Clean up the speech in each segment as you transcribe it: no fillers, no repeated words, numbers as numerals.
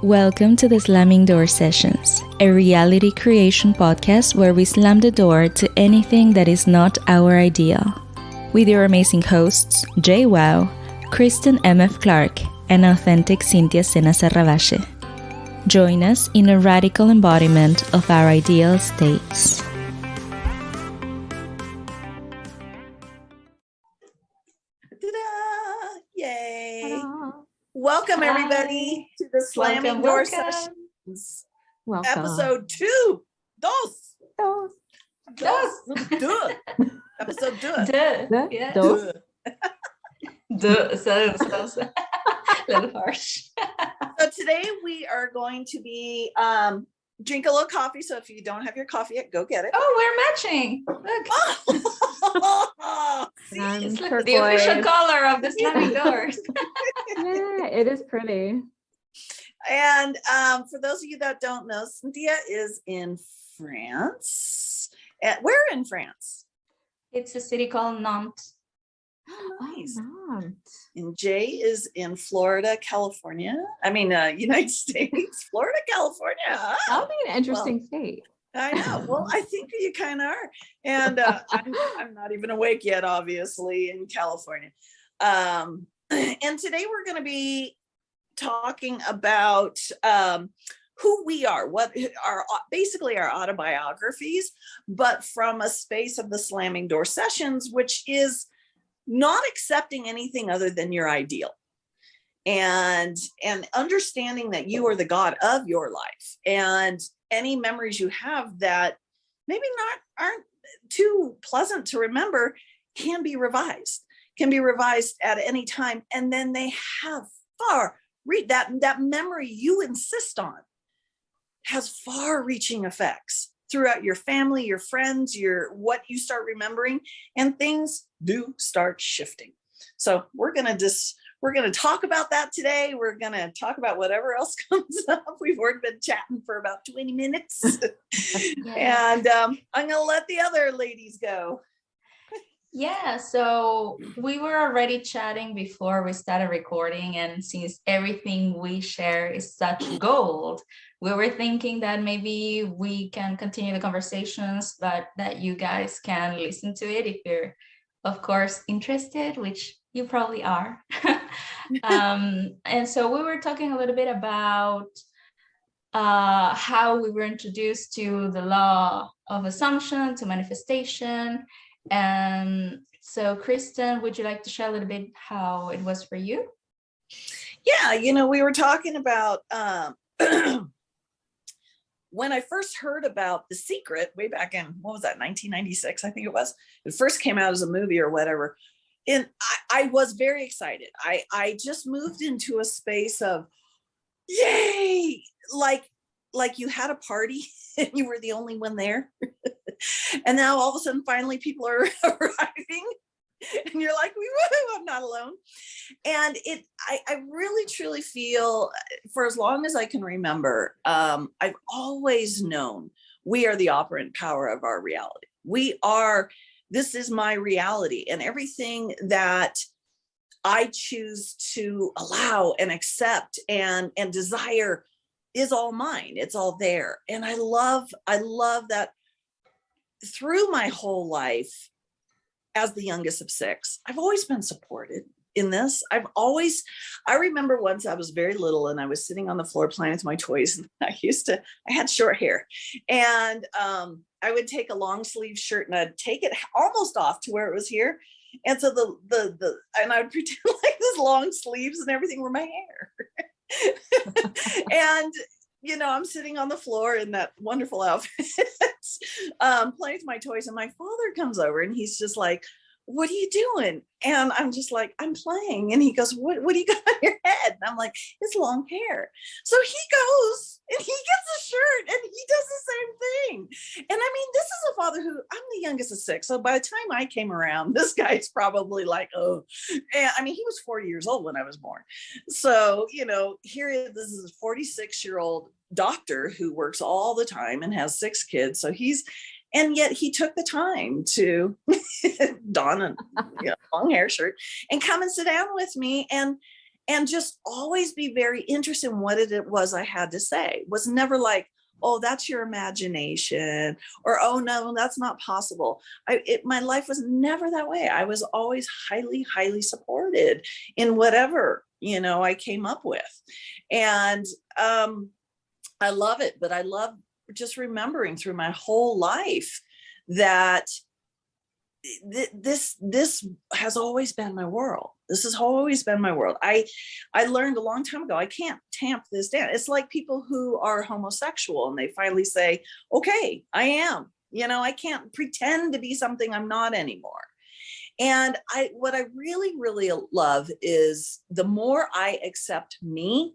Welcome to the Slamming Door Sessions, a reality creation podcast where we slam the door to anything that is not our ideal. With your amazing hosts, Jaye Woww, Kristen M.F. Clark, and authentic Cintia Sena Serravalle. Join us in a radical embodiment of our ideal states. Ta-da! Yay! Ta-da. Welcome everybody to the Slamming Door Sessions. Episode 2. Dos. Episode 2. Yeah. Duh. Duh. Sounds a little harsh. So today we are going to be drink a little coffee. So if you don't have your coffee yet, go get it. Oh, we're matching. Look. It's like the official color of the Slamming Doors. Yeah, it is pretty. And for those of you that don't know, Cintia is in France. Where in France? It's a city called Nantes. Nice. Oh, And Jaye is in Florida, California. United States, Florida, California. that'll be an interesting state. I know. Well, I think you kind of are. And I'm not even awake yet, obviously, in California. And today we're going to be talking about who we are, what are basically our autobiographies, but from a space of the Slamming Door Sessions, which is not accepting anything other than your ideal and understanding that you are the God of your life, and any memories you have that maybe aren't too pleasant to remember can be revised at any time. And then they have that memory you insist on has far-reaching effects throughout your family, your friends, what you start remembering, and things do start shifting. So we're going to talk about that today. We're going to talk about whatever else comes up. We've already been chatting for about 20 minutes. Yeah. And I'm going to let the other ladies go. Yeah, so we were already chatting before we started recording, and since everything we share is such gold, we were thinking that maybe we can continue the conversations, but that you guys can listen to it if you're, of course, interested, which you probably are. And so we were talking a little bit about how we were introduced to the law of assumption, to manifestation. And so, Kristen, would you like to share a little bit how it was for you? Yeah, we were talking about when I first heard about The Secret way back in, 1996, I think it was. It first came out as a movie or whatever. And I was very excited. I just moved into a space of, yay, like you had a party and you were the only one there. And now all of a sudden, finally, people are arriving and you're like, woo, I'm not alone. And I really, truly feel, for as long as I can remember, I've always known we are the operant power of our reality. This is my reality, and everything that I choose to allow and accept and desire is all mine. It's all there. And I love that through my whole life as the youngest of 6, I've always been supported in this. I remember once I was very little and I was sitting on the floor playing with my toys, and I had short hair, and I would take a long sleeve shirt and I'd take it almost off to where it was here. And so and I would pretend like this long sleeves and everything were my hair. And I'm sitting on the floor in that wonderful outfit, playing with my toys, and my father comes over and he's just like, what are you doing? And I'm just like, I'm playing. And he goes, what do you got on your head? And I'm like, it's long hair. So he goes and he gets a shirt and he does the same thing. And this is a father who, I'm the youngest of 6. So by the time I came around, this guy's probably like, oh, and he was 40 years old when I was born. So, this is a 46-year-old doctor who works all the time and has 6 kids. So and yet he took the time to don a long hair shirt and come and sit down with me. And and just always be very interested in what it was I had to say. It was never like, oh, that's your imagination, or, oh no, that's not possible. My life was never that way. I was always highly, highly supported in whatever, I came up with. And I love it, but I love just remembering through my whole life that this has always been my world. This has always been my world. I learned a long time ago, I can't tamp this down. It's like people who are homosexual and they finally say, okay, I am, I can't pretend to be something I'm not anymore. And what I really, really love is the more I accept me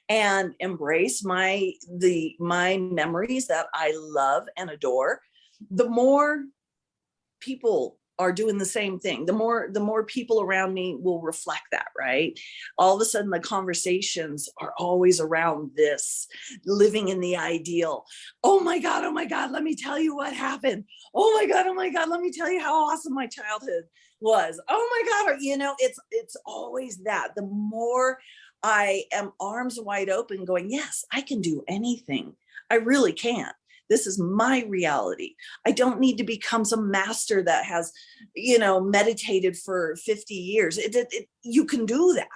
and embrace my memories that I love and adore, the more people are doing the same thing. The more people around me will reflect that, right? All of a sudden the conversations are always around this, living in the ideal. Oh my God, let me tell you what happened. Oh my God, let me tell you how awesome my childhood was. Oh my God, it's always that. The more I am arms wide open going, yes, I can do anything. I really can. This is my reality. I don't need to become some master that has, meditated for 50 years. You can do that,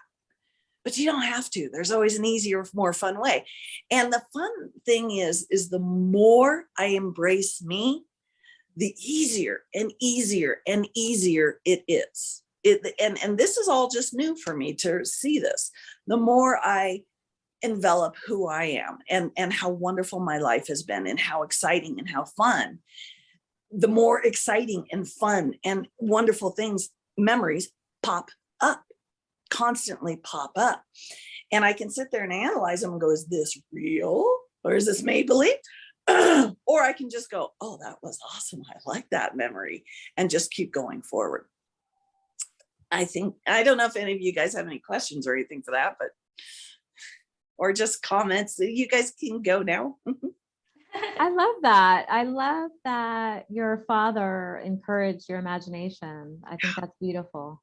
but you don't have to. There's always an easier, more fun way. And the fun thing is the more I embrace me, the easier and easier and easier it is. And this is all just new for me to see this. The more I envelop who I am and how wonderful my life has been and how exciting and how fun, the more exciting and fun and wonderful things, memories pop up, constantly pop up. And I can sit there and analyze them and go, is this real or is this made believe? Or I can just go, oh, that was awesome. I like that memory, and just keep going forward. I don't know if any of you guys have any questions or anything for that, but or just comments. You guys can go now. I love that. I love that your father encouraged your imagination. I think that's beautiful.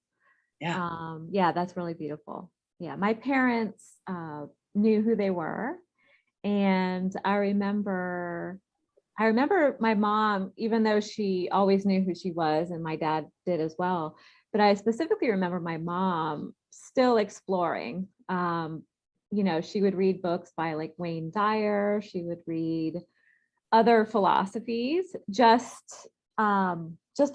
Yeah. Yeah, that's really beautiful. Yeah. My parents knew who they were. And I remember my mom, even though she always knew who she was, and my dad did as well, but I specifically remember my mom still exploring. She would read books by like Wayne Dyer. She would read other philosophies, just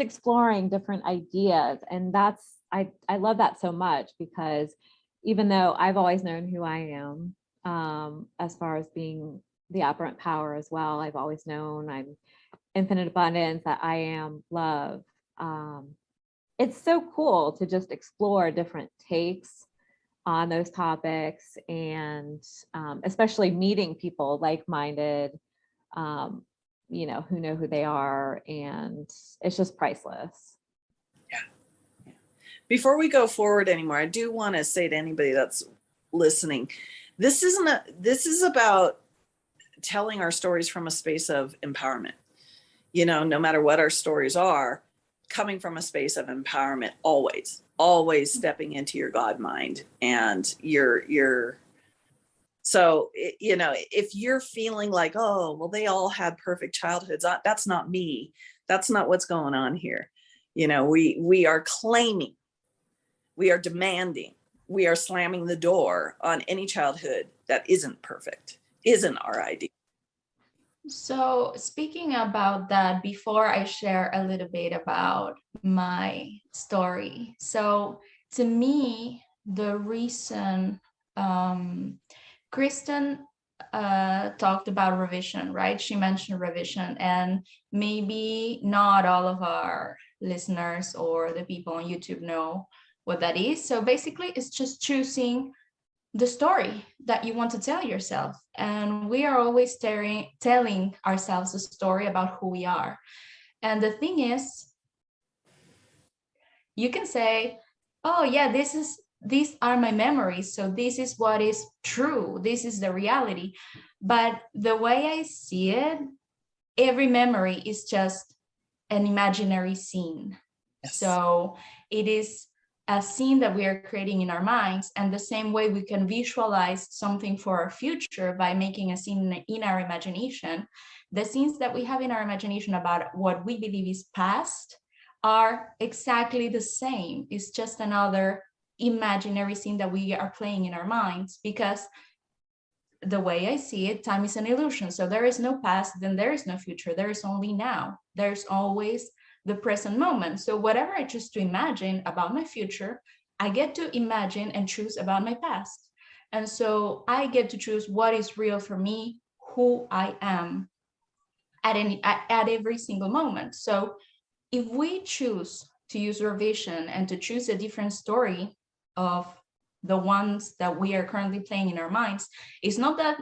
exploring different ideas. And I love that so much, because even though I've always known who I am, as far as being the operant power as well, I've always known I'm infinite abundance, that I am love. It's so cool to just explore different takes on those topics, and especially meeting people like-minded, who know who they are, and it's just priceless. Yeah. Before we go forward anymore, I do want to say to anybody that's listening, this is about telling our stories from a space of empowerment. No matter what our stories are, coming from a space of empowerment, always stepping into your God mind and so, if you're feeling like, oh, well, they all had perfect childhoods, that's not me. That's not what's going on here. We are claiming, we are demanding, we are slamming the door on any childhood that isn't perfect, isn't our idea. So speaking about that, before I share a little bit about my story. So to me, the reason Kristen talked about revision, right? She mentioned revision, and maybe not all of our listeners or the people on YouTube know what that is. So basically, it's just choosing the story that you want to tell yourself. And we are always telling ourselves a story about who we are. And the thing is, you can say, oh yeah, these are my memories, so this is what is true, this is the reality. But the way I see it, every memory is just an imaginary scene. Yes. So it is a scene that we are creating in our minds, and the same way we can visualize something for our future by making a scene in our imagination, the scenes that we have in our imagination about what we believe is past are exactly the same. It's just another imaginary scene that we are playing in our minds, because the way I see it, time is an illusion. So there is no past, then there is no future. There is only now. There's always the present moment. So whatever I choose to imagine about my future, I get to imagine and choose about my past. And so I get to choose what is real for me, who I am at every single moment. So if we choose to use our vision and to choose a different story of the ones that we are currently playing in our minds, it's not that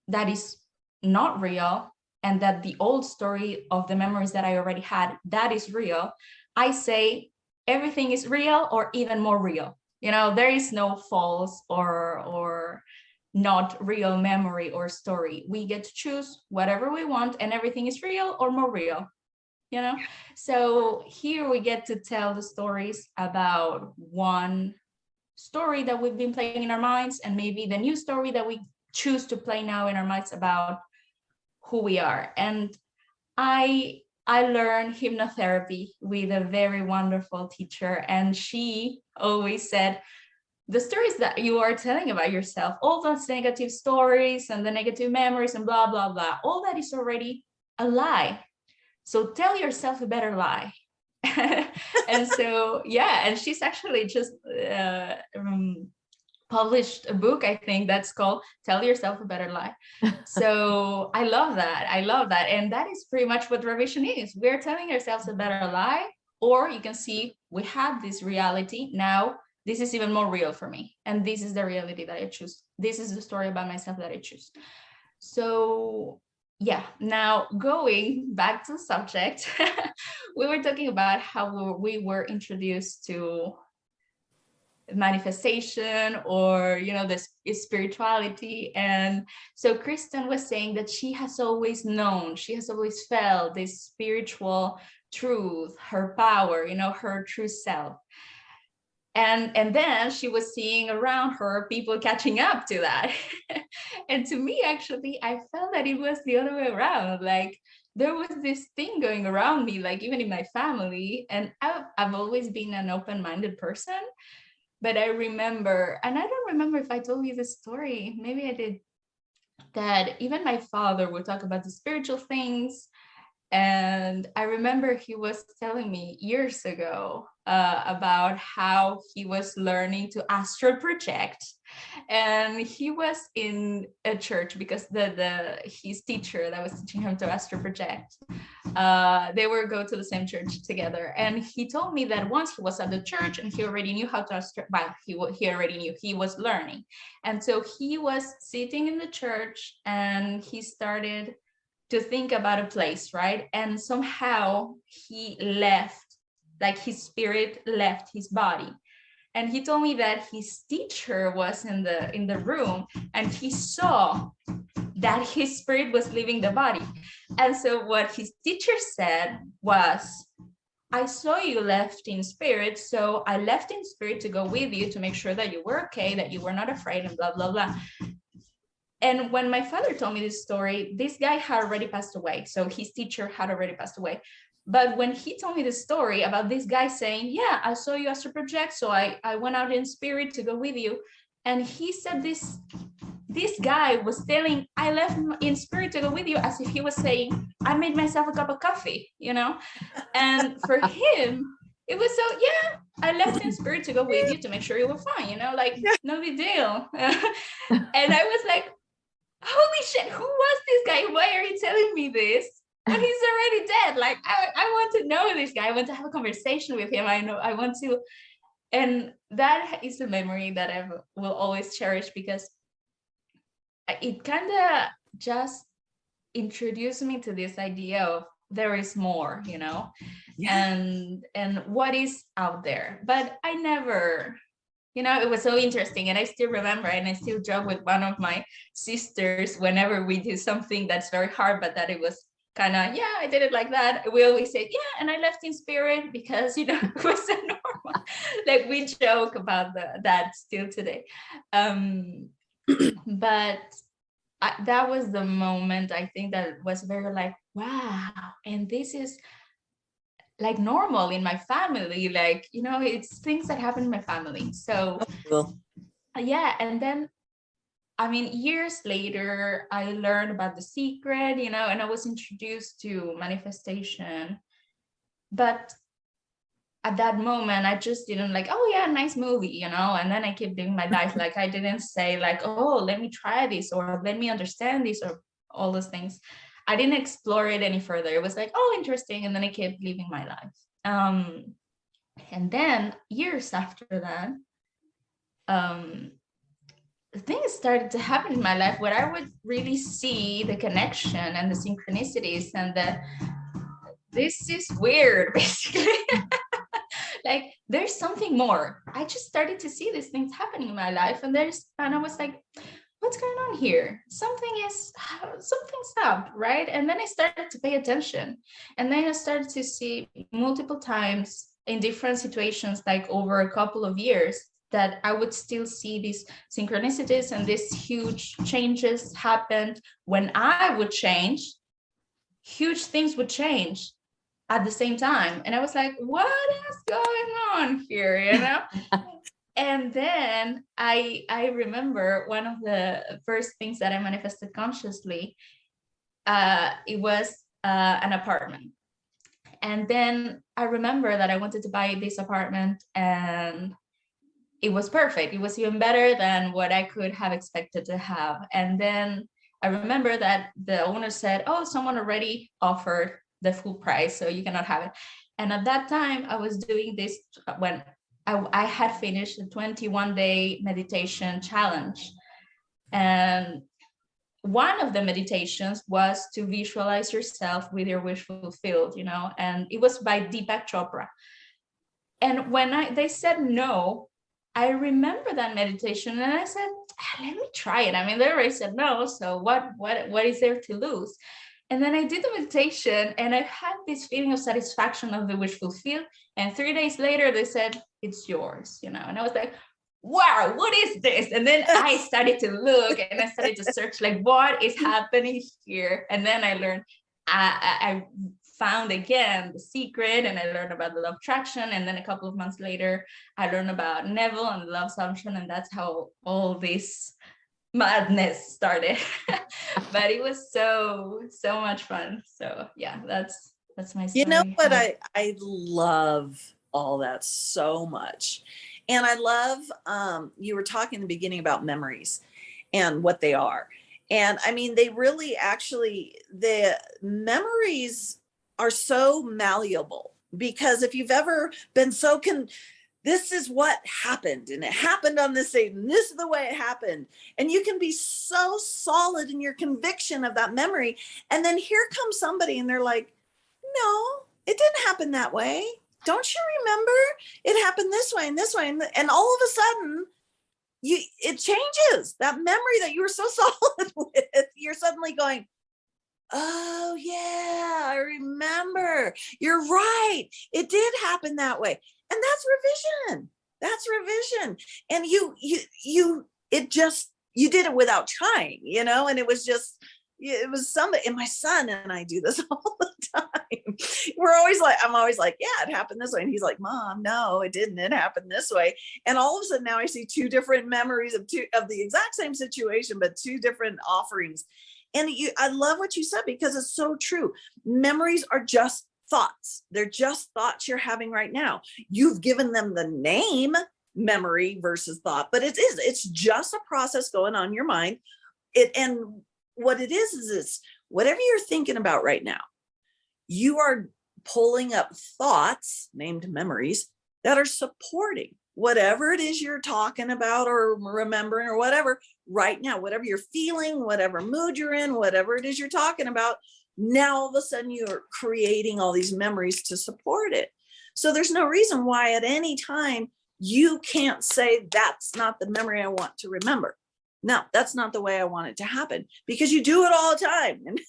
that is not real and that the old story of the memories that I already had, that is real. I say everything is real or even more real. You know, there is no false or not real memory or story. We get to choose whatever we want, and everything is real or more real. You know, so here we get to tell the stories about one story that we've been playing in our minds, and maybe the new story that we choose to play now in our minds about who we are. And I learned hypnotherapy with a very wonderful teacher, and she always said, the stories that you are telling about yourself, all those negative stories and the negative memories and blah, blah, blah, all that is already a lie. So tell yourself a better lie. And so, yeah, and she's actually just published a book, I think, that's called Tell Yourself a Better Lie. So I love that. And that is pretty much what revision is. We're telling ourselves a better lie, or you can see we have this reality. Now, this is even more real for me. And this is the reality that I choose. This is the story about myself that I choose. So yeah, now going back to the subject, we were talking about how we were introduced to manifestation, or this spirituality. And so Kristen was saying that she has always known, she has always felt this spiritual truth, her power, her true self. And then she was seeing around her people catching up to that. And to me, actually, I felt that it was the other way around. Like there was this thing going around me, like even in my family. And I've always been an open-minded person. But I remember, and I don't remember if I told you this story, maybe I did, that even my father would talk about the spiritual things. And I remember he was telling me years ago about how he was learning to astral project. And he was in a church because his teacher that was teaching him to astral project, they were go to the same church together. And he told me that once he was at the church and he already knew how to astral, well, he already knew, he was learning. And so he was sitting in the church and he started to think about a place, right? And somehow he left, like his spirit left his body. And he told me that his teacher was in the room and he saw that his spirit was leaving the body. And so what his teacher said was, I saw you left in spirit, so I left in spirit to go with you to make sure that you were okay, that you were not afraid, and blah, blah, blah. And when my father told me this story, this guy had already passed away. So his teacher had already passed away. But when he told me the story about this guy saying, yeah, I saw you astral project, so I went out in spirit to go with you. And he said this guy was telling, I left in spirit to go with you, as if he was saying, I made myself a cup of coffee, And for him, it was so, yeah, I left in spirit to go with you to make sure you were fine, like no big deal. And I was like, holy shit, who was this guy? Why are you telling me this? And he's already dead. Like, I want to know this guy. I want to have a conversation with him. I want to. And that is a memory that I will always cherish, because it kind of just introduced me to this idea of there is more, yeah. and what is out there. But I never, it was so interesting. And I still remember, and I still joke with one of my sisters whenever we do something that's very hard, but that it was kind of, yeah, I did it like that. We always say, yeah, and I left in spirit because, you know, it was so normal. Like we joke about that still today. But that was the moment I think that was very like, wow, and this is like normal in my family. Like, you know, it's things that happen in my family. So Cool. yeah, and then I mean, years later, I learned about The Secret, you know, and I was introduced to manifestation. But at that moment, I just didn't like, oh yeah, nice movie, you know, and then I kept living my life. Like I didn't say like, oh, let me try this or let me understand this or all those things. I didn't explore it any further. It was like, oh, interesting. And then I kept living my life. And then years after that, things started to happen in my life where I would really see the connection and the synchronicities and this is weird, basically. Like there's something more. I just started to see these things happening in my life, and I was like, what's going on here? Something's up, right? And then I started to pay attention, and then I started to see multiple times in different situations, like over a couple of years, that I would still see these synchronicities and these huge changes happened. When I would change, huge things would change at the same time. And I was like, what is going on here, you know? And then I remember one of the first things that I manifested consciously, it was an apartment. And then I remember that I wanted to buy this apartment, and it was perfect. It was even better than what I could have expected to have. And then I remember that the owner said, oh, someone already offered the full price, so you cannot have it. And at that time, I was doing this when I had finished a 21-day meditation challenge. And one of the meditations was to visualize yourself with your wish fulfilled, you know, and it was by Deepak Chopra. And when they said no, I remember that meditation and I said, let me try it. I mean, they already said no, so what is there to lose? And then I did the meditation and I had this feeling of satisfaction of the wish fulfilled. And 3 days later, they said, it's yours, you know, and I was like, wow, what is this? And then I started to look and I started to search, like, what is happening here? And then I learned, I found again The Secret, and I learned about the law of attraction. And then a couple of months later, I learned about Neville and the law of assumption. And that's how all this madness started. But it was so much fun. So yeah, that's my story. You know what? I love all that so much. And I love, you were talking in the beginning about memories and what they are. And I mean, they really actually, the memories are so malleable, because if you've ever been this is what happened, and it happened on this date, and this is the way it happened. And you can be so solid in your conviction of that memory. And then here comes somebody and they're like, no, it didn't happen that way. Don't you remember? It happened this way and this way. And all of a sudden, it changes. That memory that you were so solid with, you're suddenly going, oh yeah, I remember. You're right. It did happen that way. And that's revision. And you did it without trying, you know, and it was somebody, and my son and I do this all the time. I'm always like, yeah, it happened this way. And he's like, Mom, no, it didn't. It happened this way. And all of a sudden now I see two different memories of the exact same situation, but two different offerings. And I love what you said, because it's so true. Memories are just thoughts. They're just thoughts you're having right now. You've given them the name memory versus thought, but it's just a process going on in your mind. And what it is it's whatever you're thinking about right now, you are pulling up thoughts named memories that are supporting whatever it is you're talking about or remembering or whatever right now, whatever you're feeling, whatever mood you're in, whatever it is you're talking about. Now, all of a sudden, you're creating all these memories to support it. So there's no reason why at any time you can't say, that's not the memory I want to remember. No, that's not the way I want it to happen, because you do it all the time. And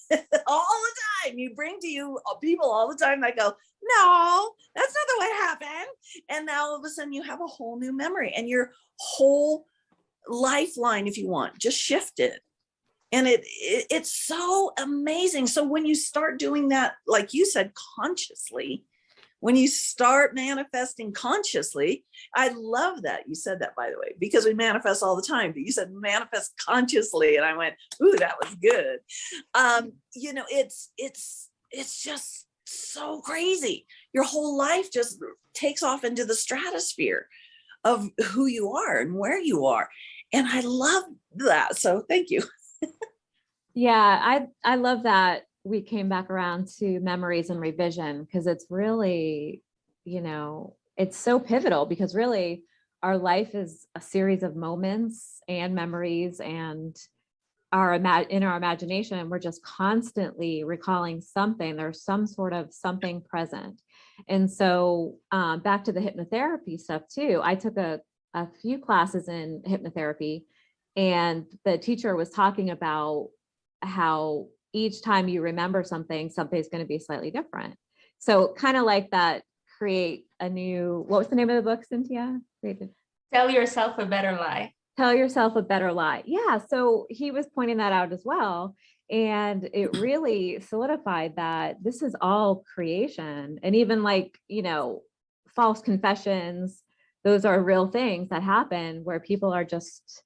all the time. You bring to you people all the time that go, no, that's not the way it happened. And now all of a sudden you have a whole new memory, and your whole lifeline, if you want, just shifted. And it's so amazing. So when you start doing that, like you said, consciously, when you start manifesting consciously, I love that you said that, by the way, because we manifest all the time, but you said manifest consciously. And I went, ooh, that was good. You know, it's just so crazy. Your whole life just takes off into the stratosphere of who you are and where you are. And I love that. So thank you. Yeah, I love that we came back around to memories and revision, because it's really, you know, it's so pivotal, because really our life is a series of moments and memories, and in our imagination, we're just constantly recalling something. There's some sort of something present. And so back to the hypnotherapy stuff too, I took a few classes in hypnotherapy, and the teacher was talking about how each time you remember something, something's going to be slightly different. So kind of like that, create a new, what was the name of the book, Cynthia? Tell yourself a better lie. Tell yourself a better lie. Yeah. So he was pointing that out as well. And it really solidified that this is all creation. And even like, you know, false confessions, those are real things that happen where people are just,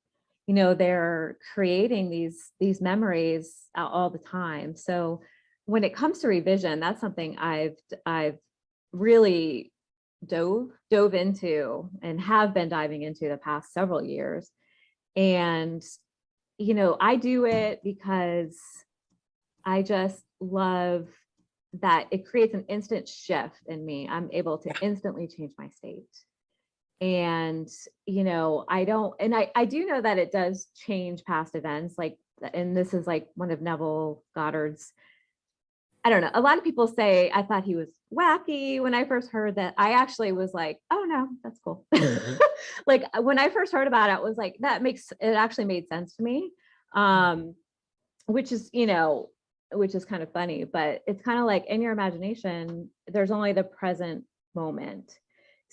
you know, they're creating these memories all the time. So when it comes to revision, that's something I've really dove into and have been diving into the past several years. And, you know, I do it because I just love that it creates an instant shift in me. I'm able to instantly change my state. And, you know, I do know that it does change past events, like, and this is like one of Neville Goddard's, I don't know. A lot of people say I thought he was wacky when I first heard that. I actually was like, oh no, that's cool. Like when I first heard about it, I was like, it actually made sense to me. Which is, you know, which is kind of funny, but it's kind of like in your imagination, there's only the present moment.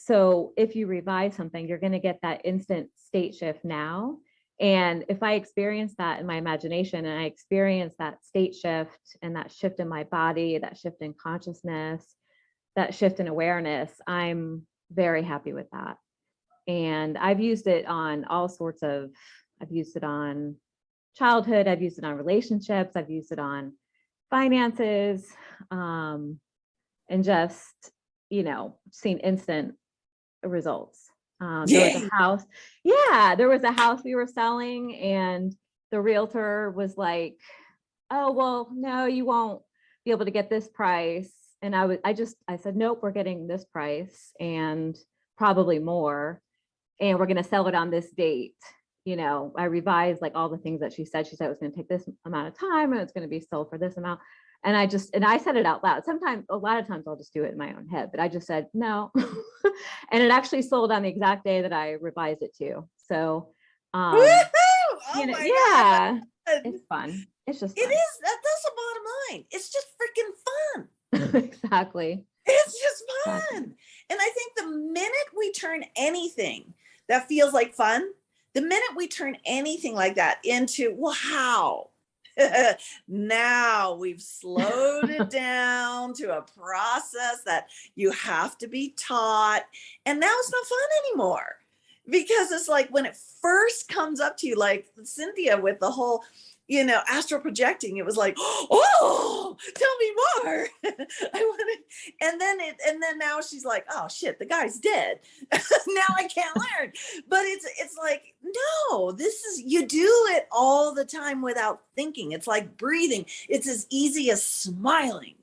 So if you revise something, you're going to get that instant state shift now. And if I experience that in my imagination, and I experience that state shift and that shift in my body, that shift in consciousness, that shift in awareness, I'm very happy with that. And I've used it on I've used it on childhood, I've used it on relationships, I've used it on finances, and just, you know, seen instant results. There was a house. Yeah, there was a house we were selling, and the realtor was like, oh, well, no, you won't be able to get this price. And I said, nope, we're getting this price and probably more. And we're going to sell it on this date. You know, I revised like all the things that she said. She said it was going to take this amount of time and it's going to be sold for this amount. And I said it out loud. A lot of times I'll just do it in my own head, but I just said no. And it actually sold on the exact day that I revised it to. So, you know, yeah, it's fun. It's just, fun. It is. That's the bottom line. It's just freaking fun. Exactly. It's just fun. Exactly. And I think the minute we turn anything that feels like fun, the minute we turn anything like that into, well, how? Now we've slowed it down to a process that you have to be taught. And now it's not fun anymore, because it's like when it first comes up to you, like Cynthia with the whole, you know, astral projecting, it was like, oh, tell me more. I want to, and then now she's like, oh shit, the guy's dead. Now I can't learn. But it's like, no, you do it all the time without thinking. It's like breathing. It's as easy as smiling.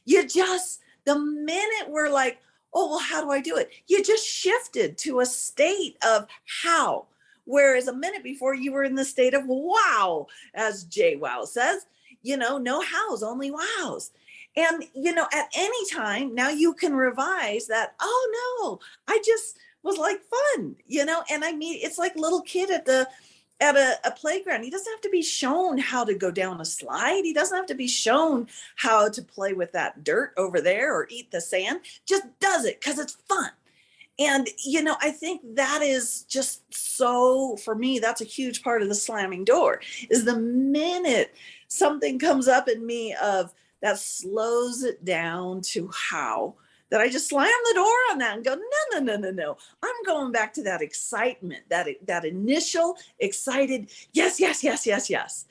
The minute we're like, oh, well, how do I do it? You just shifted to a state of how. Whereas a minute before you were in the state of wow, as Jaye Wow says, you know, no hows, only wows. And, you know, at any time now you can revise that. Oh no, I just was like fun, you know, and I mean, it's like little kid at at a playground. He doesn't have to be shown how to go down a slide. He doesn't have to be shown how to play with that dirt over there or eat the sand. Just does it because it's fun. And, I think that is just so, for me, that's a huge part of the slamming door, is the minute something comes up in me of that slows it down to how, that I just slam the door on that and go, no. I'm going back to that excitement, that initial excited, yes.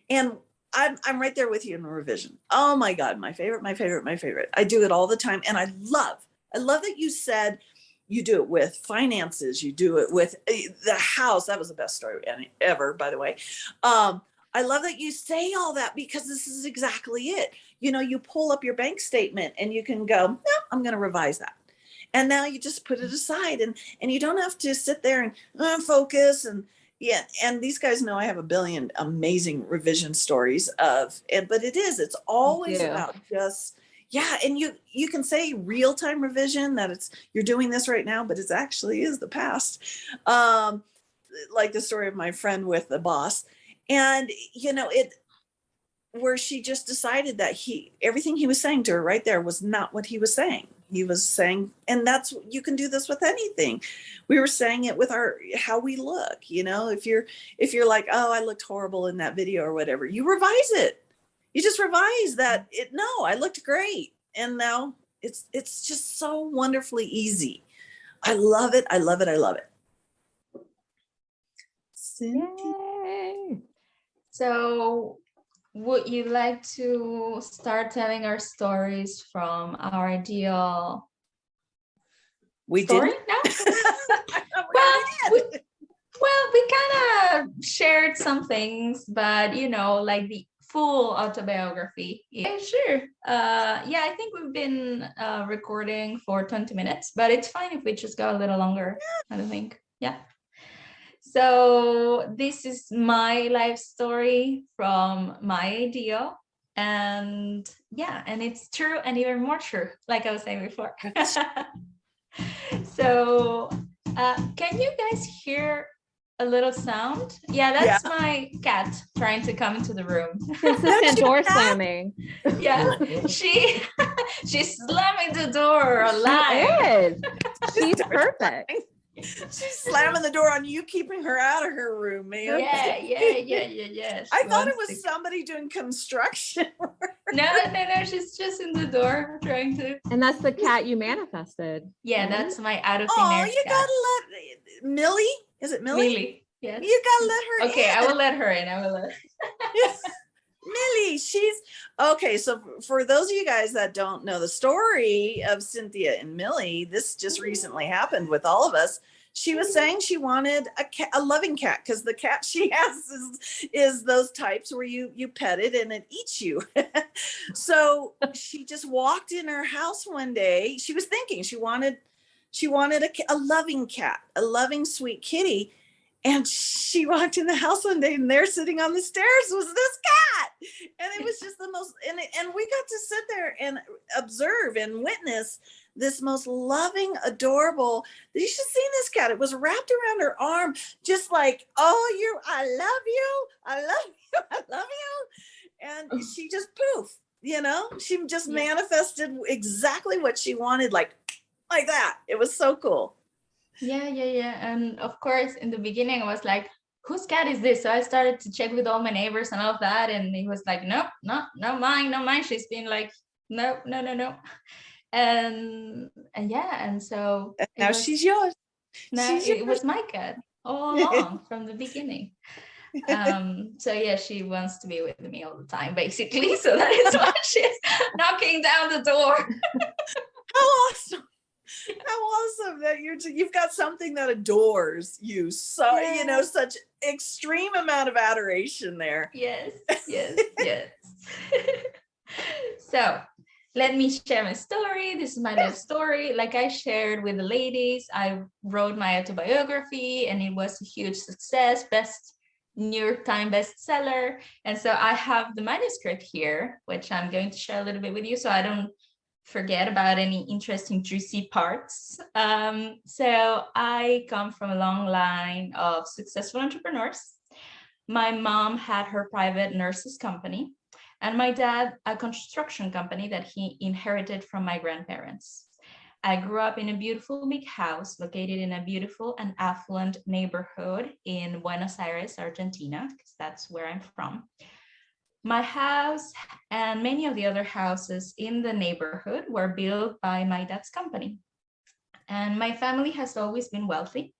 And I'm right there with you in revision. Oh my God, my favorite. I do it all the time. And I love that you said, you do it with finances. You do it with the house. That was the best story ever, by the way. I love that you say all that, because this is exactly it. You pull up your bank statement and you can go, no, I'm going to revise that. And now you just put it aside, and you don't have to sit there and focus. And these guys know I have a billion amazing revision stories but it's always about just, and you can say real-time revision, that you're doing this right now, but it actually is the past. Like the story of my friend with the boss. And, where she just decided that everything he was saying to her right there was not what he was saying. He was saying, and you can do this with anything. We were saying it with how we look, if you're like, oh, I looked horrible in that video or whatever, you revise it. You just revise that. No, I looked great. And now it's just so wonderfully easy. I love it. Yay. So would you like to start telling our stories from our ideal story now? we kind of shared some things, but like the full autobiography. Yeah, sure. I think we've been recording for 20 minutes, but it's fine if we just go a little longer, I think. Yeah. So this is my life story from my ideal, and it's true and even more true, like I was saying before. So can you guys hear a little sound? Yeah, that's my cat trying to come into the room. Consistent door slamming. Yeah, she's slamming the door a lot. She's perfect. She's slamming the door on you, keeping her out of her room, man. Yeah. I thought it was somebody doing construction work. No, she's just in the door trying to. And that's the cat you manifested. Yeah, that's my out of thin air cat. Gotta let Millie. Is it Millie? Millie. Yes. You gotta let her in. Okay, I will let her in. Millie, she's okay. So for those of you guys that don't know the story of Cynthia and Millie, this just recently happened with all of us. She was saying she wanted a loving cat, because the cat she has is those types where you pet it and it eats you. So she just walked in her house one day. She was thinking she wanted a loving cat, a loving, sweet kitty. And she walked in the house one day, and there sitting on the stairs was this cat. And it was just the most, and we got to sit there and observe and witness this most loving, adorable, you should see this cat. It was wrapped around her arm, just like, oh, I love you. And she just poof, she just manifested exactly what she wanted, like that. It was so cool. Yeah. And of course, in the beginning, I was like, whose cat is this? So I started to check with all my neighbors and all of that. And he was like, no, mine. She's been like, no. And so now she's yours. It was my cat all along from the beginning. So she wants to be with me all the time, basically. So that is why she's knocking down the door. How awesome. How awesome that you've got something that adores you. So, such extreme amount of adoration there. Yes. So let me share my story. This is my life story. Like I shared with the ladies, I wrote my autobiography and it was a huge success, New York Times bestseller. And so I have the manuscript here, which I'm going to share a little bit with you so I don't forget about any interesting, juicy parts. So I come from a long line of successful entrepreneurs. My mom had her private nurses company, and my dad a construction company that he inherited from my grandparents. I grew up in a beautiful big house located in a beautiful and affluent neighborhood in Buenos Aires, Argentina, because that's where I'm from. My house and many of the other houses in the neighborhood were built by my dad's company. And my family has always been wealthy.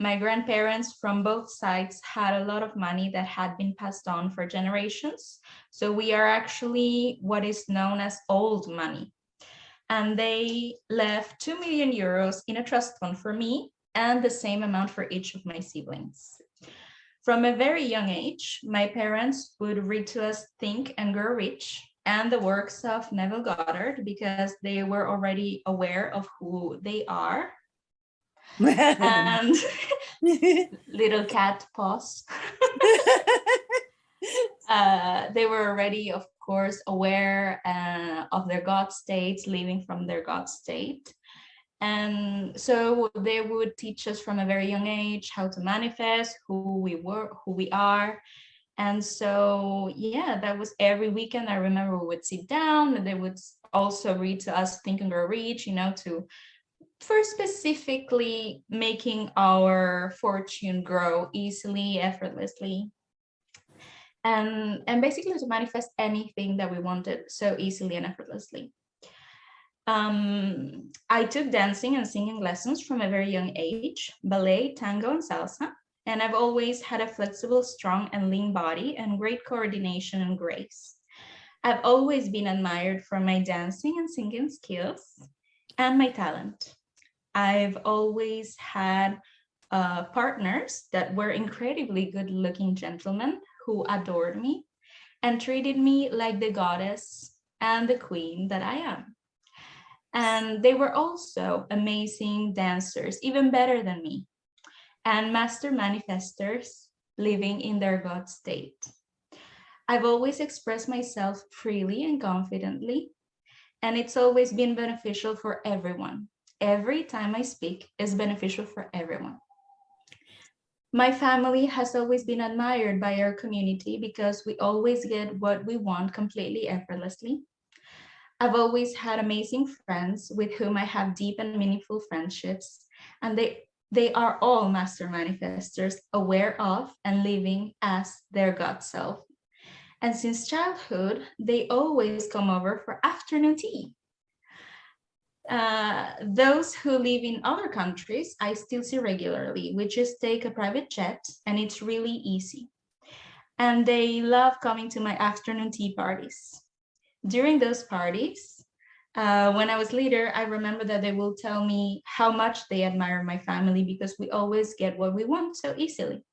My grandparents from both sides had a lot of money that had been passed on for generations. So we are actually what is known as old money. And they left 2 million euros in a trust fund for me and the same amount for each of my siblings. From a very young age, my parents would read to us Think and Grow Rich and the works of Neville Goddard because they were already aware of who they are. And little cat paws. They were already, of course, aware of their God states, living from their God state. And so they would teach us from a very young age how to manifest, who we were, who we are. And so, yeah, that was every weekend. I remember we would sit down and they would also read to us Think and Grow Rich, for specifically making our fortune grow easily, effortlessly. And basically to manifest anything that we wanted so easily and effortlessly. I took dancing and singing lessons from a very young age, ballet, tango, and salsa. And I've always had a flexible, strong, and lean body and great coordination and grace. I've always been admired for my dancing and singing skills and my talent. I've always had partners that were incredibly good-looking gentlemen who adored me and treated me like the goddess and the queen that I am. And they were also amazing dancers, even better than me, and master manifestors living in their God state. I've always expressed myself freely and confidently, and it's always been beneficial for everyone. Every time I speak is beneficial for everyone. My family has always been admired by our community because we always get what we want completely effortlessly. I've always had amazing friends with whom I have deep and meaningful friendships, and they are all master manifestors, aware of and living as their God self. And since childhood, they always come over for afternoon tea. Those who live in other countries, I still see regularly. We just take a private jet and it's really easy. And they love coming to my afternoon tea parties. During those parties, when I was little, I remember that they will tell me how much they admire my family because we always get what we want so easily.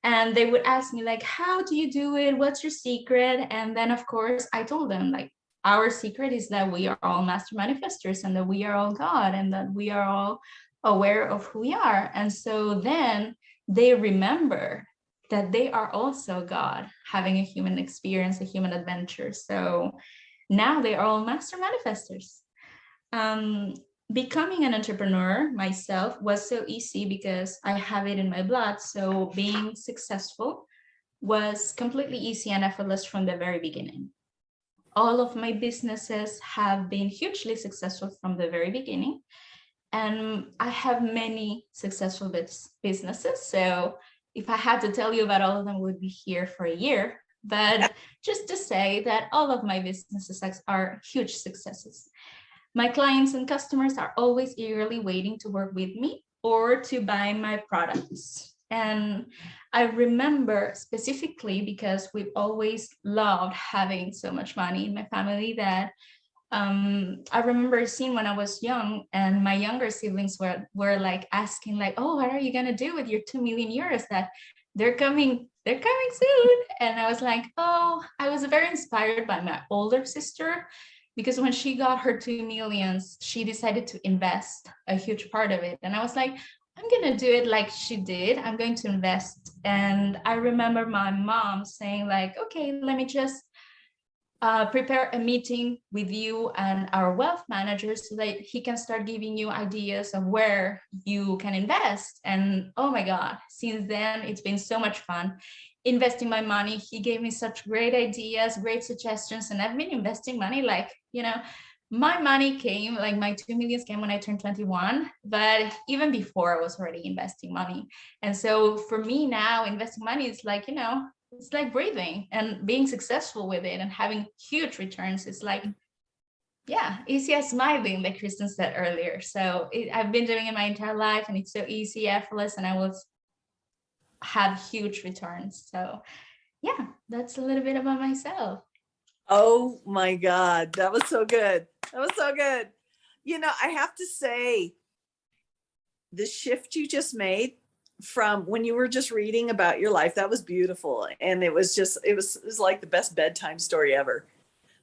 And they would ask me like, how do you do it? What's your secret? And then of course I told them like, our secret is that we are all master manifestors and that we are all God and that we are all aware of who we are. And so then they remember that they are also God, having a human experience, a human adventure. So now they are all master manifestors. Becoming an entrepreneur myself was so easy because I have it in my blood. So being successful was completely easy and effortless from the very beginning. All of my businesses have been hugely successful from the very beginning. And I have many successful businesses. So if I had to tell you about all of them, we would be here for a year. But just to say that all of my businesses are huge successes. My clients and customers are always eagerly waiting to work with me or to buy my products. And I remember specifically because we've always loved having so much money in my family that I remember seeing when I was young and my younger siblings were like asking like, oh, what are you going to do with your 2 million euros that they're coming soon? And I was like, oh, I was very inspired by my older sister because when she got her 2 millions, she decided to invest a huge part of it. And I was like, I'm going to do it like she did. I'm going to invest. And I remember my mom saying like, okay, let me just prepare a meeting with you and our wealth manager so that he can start giving you ideas of where you can invest. And oh my God, since then, it's been so much fun investing my money. He gave me such great ideas, great suggestions, and I've been investing money like, my money came, like my 2 million came when I turned 21, but even before I was already investing money. And so for me now, investing money is like, it's like breathing, and being successful with it and having huge returns is like, yeah, easy as smiling, like Kristen said earlier. So I've been doing it my entire life, and it's so easy, effortless, and I will have huge returns. So yeah, that's a little bit about myself. Oh my God, that was so good. That was so good. I have to say, the shift you just made from when you were just reading about your life, that was beautiful. And it was like the best bedtime story ever.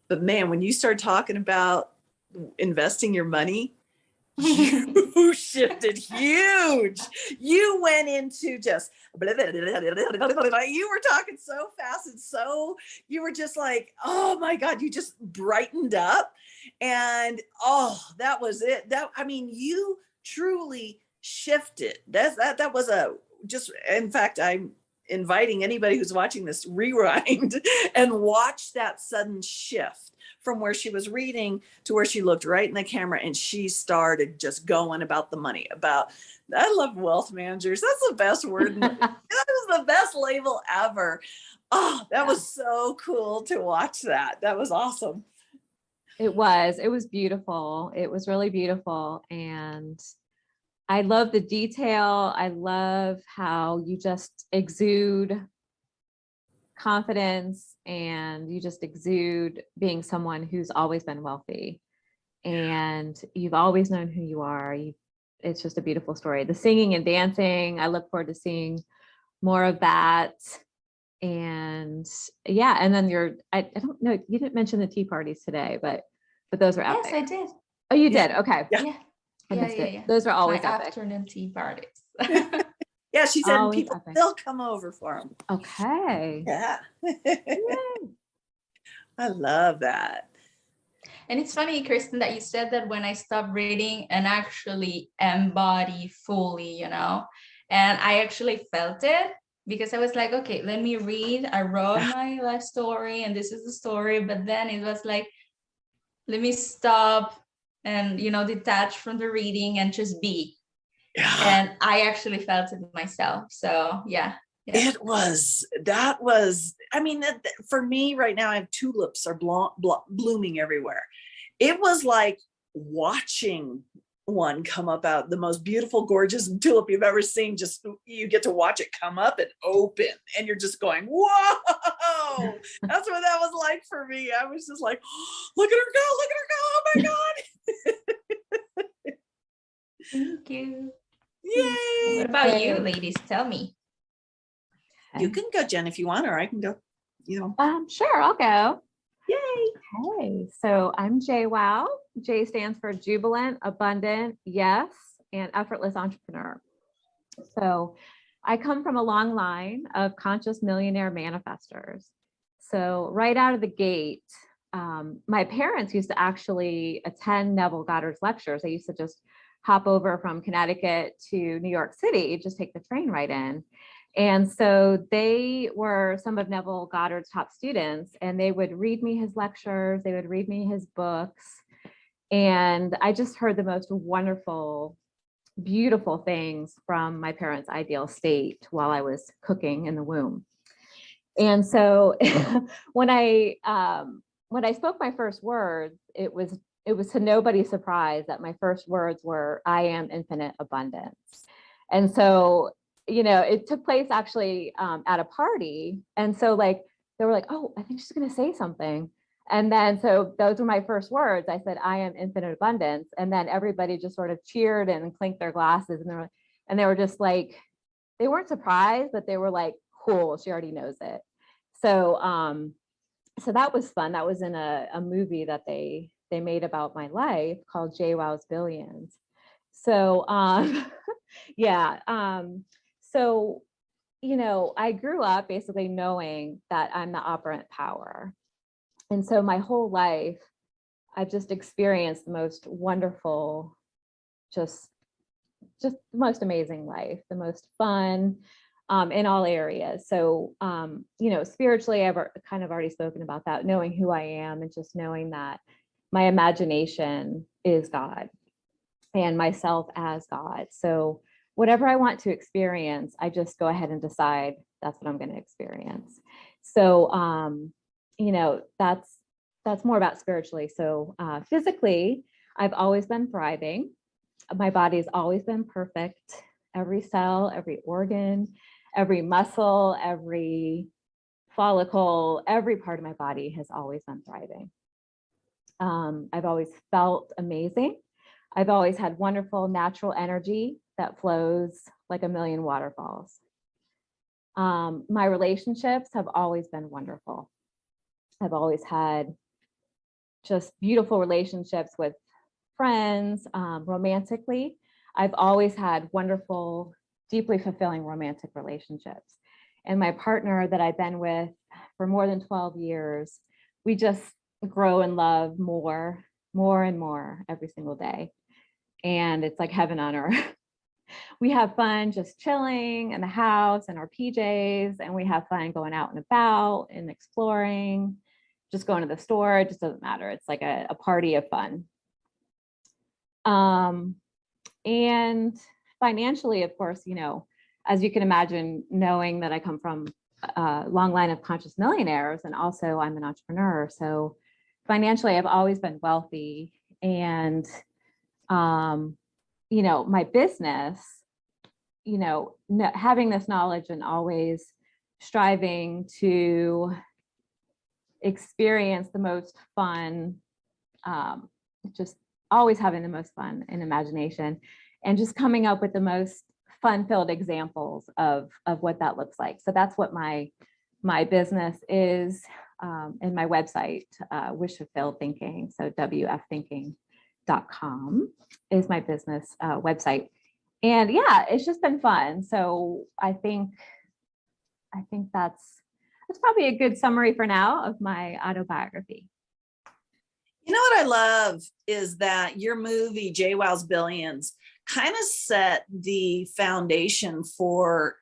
But man, when you start talking about investing your money, you shifted huge. You went into just, you were talking so fast, and so you were just like, oh my God, you just brightened up. And that was it. You truly shifted. That was in fact, I'm inviting anybody who's watching this, rewind and watch that sudden shift from where she was reading to where she looked right in the camera and she started just going about the money. I love wealth managers. That's the best word. That was the best label ever. Oh, that was so cool to watch that. That was awesome. It was beautiful. It was really beautiful. And I love the detail. I love how you just exude confidence, and you just exude being someone who's always been wealthy, and you've always known who you are. It's just a beautiful story. The singing and dancing, I look forward to seeing more of that. And yeah, and then I don't know, you didn't mention the tea parties today, but those were epic. Yes, I did. Oh, you did? Okay. Yeah. Yeah. Those are always my epic. Afternoon tea parties. Yeah, she said always people epic. still come over for them. Okay. Yeah. I love that. And it's funny, Kristen, that you said that when I stopped reading and actually embody fully, and I actually felt it, because I was like, okay, let me read. I wrote my life story and this is the story. But then it was like, let me stop and, detach from the reading and just be. Yeah. And I actually felt it myself. So yeah. For me right now, I have tulips are blooming everywhere. It was like watching one come up out, the most beautiful, gorgeous tulip you've ever seen. Just, you get to watch it come up and open, and you're just going, whoa. That's what that was like for me. I was just like, look at her go, oh my God. Thank you. Yay. What about you, ladies? Tell me. You can go, Jen, if you want, or I can go. Sure, I'll go. Yay. Okay, so I'm Woww. J stands for jubilant, abundant, yes, and effortless entrepreneur. So I come from a long line of conscious millionaire manifestors. So right out of the gate, my parents used to actually attend Neville Goddard's lectures. They used to just hop over from Connecticut to New York City, just take the train right in. And so they were some of Neville Goddard's top students, and they would read me his lectures, they would read me his books. And I just heard the most wonderful, beautiful things from my parents' ideal state while I was cooking in the womb. And so when I spoke my first words, it was to nobody's surprise that my first words were, I am infinite abundance. And so, it took place actually at a party. And so they were like, oh, I think she's going to say something. And then, so those were my first words. I said, I am infinite abundance. And then everybody just sort of cheered and clinked their glasses. And they were just like, they weren't surprised, but they were like, cool, she already knows it. So, so that was fun. That was in a movie that they made about my life called Wow's Billions. So, yeah. So, I grew up basically knowing that I'm the operant power. And so my whole life, I've just experienced the most wonderful, just the most amazing life, the most fun, in all areas. So, spiritually, I've kind of already spoken about that, knowing who I am and just knowing that my imagination is God and myself as God. So whatever I want to experience, I just go ahead and decide that's what I'm going to experience. So, that's more about spiritually. So physically, I've always been thriving. My body's always been perfect. Every cell, every organ, every muscle, every follicle, every part of my body has always been thriving. I've always felt amazing. I've always had wonderful natural energy that flows like a million waterfalls. My relationships have always been wonderful. I've always had just beautiful relationships with friends, romantically. I've always had wonderful, deeply fulfilling romantic relationships. And my partner that I've been with for more than 12 years, we just grow in love more and more every single day. And it's like heaven on earth. We have fun just chilling in the house in our PJs, and we have fun going out and about and exploring, just going to the store. It just doesn't matter. It's like a party of fun. And financially, of course, as you can imagine, knowing that I come from a long line of conscious millionaires, and also I'm an entrepreneur. So financially, I've always been wealthy. And, my business, having this knowledge and always striving to experience the most fun, just always having the most fun and imagination, and just coming up with the most fun-filled examples of what that looks like. So that's what my business is, and my website, Wish Fulfilled Thinking. So wfthinking.com is my business website. And yeah, it's just been fun. So I think that's probably a good summary for now of my autobiography. You know what I love is that your movie, JWoww's Billions, kind of set the foundation for